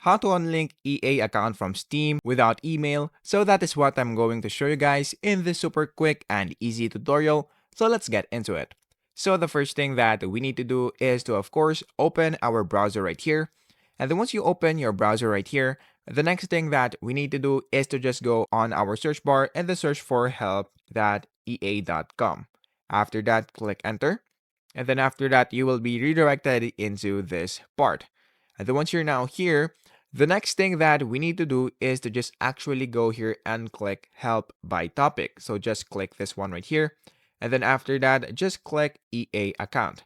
how to unlink EA account from Steam without email. So that is what I'm going to show you guys in this super quick and easy tutorial. So let's get into it. So the first thing that we need to do is to, of course, open our browser right here. And then once you open your browser right here, the next thing that we need to do is to just go on our search bar and then search for help.ea.com. After that, click enter. And then after that, you will be redirected into this part. And then once you're now here, the next thing that we need to do is to just actually go here and click help by topic. So just click this one right here. And then after that, just click EA account.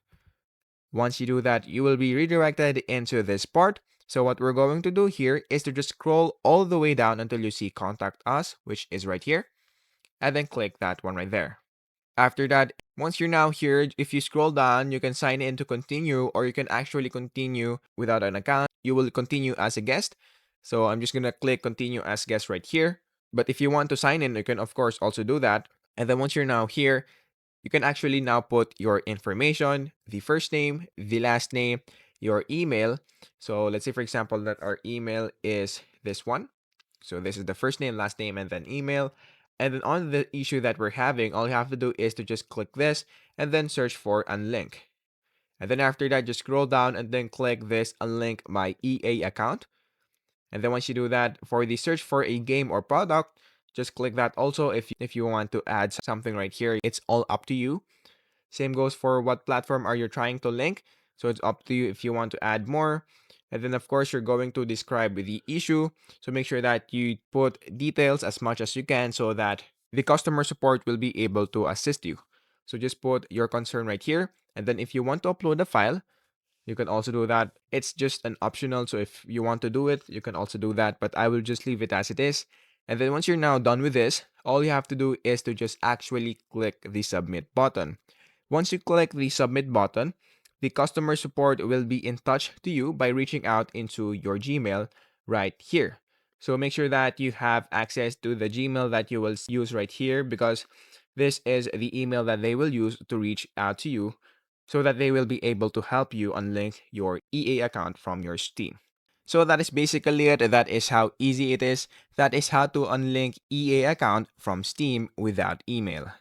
Once you do that, you will be redirected into this part. So what we're going to do here is to just scroll all the way down until you see contact us, which is right here. And then click that one right there. After that, once you're now here, if you scroll down, you can sign in to continue, or you can actually continue without an account. You will continue as a guest. So I'm just going to click continue as guest right here. But if you want to sign in, you can of course also do that. And then once you're now here, you can actually now put your information, the first name, the last name, your email. So let's say, for example, that our email is this one. So this is the first name, last name, and then email. And then on the issue that we're having, all you have to do is to just click this and then search for Unlink. And then after that, just scroll down and then click this Unlink my EA account. And then once you do that, for the search for a game or product, just click that also. If you want to add something right here, it's all up to you. Same goes for what platform are you trying to link. So it's up to you if you want to add more. And then of course, you're going to describe the issue. So make sure that you put details as much as you can so that the customer support will be able to assist you. So just put your concern right here. And then if you want to upload a file, you can also do that. It's just an optional. So if you want to do it, you can also do that. But I will just leave it as it is. And then once you're now done with this, all you have to do is to just actually click the submit button. Once you click the submit button, the customer support will be in touch to you by reaching out into your Gmail right here. So make sure that you have access to the Gmail that you will use right here, because this is the email that they will use to reach out to you, so that they will be able to help you unlink your EA account from your Steam. So that is basically it. That is how easy it is. That is how to unlink EA account from Steam without email.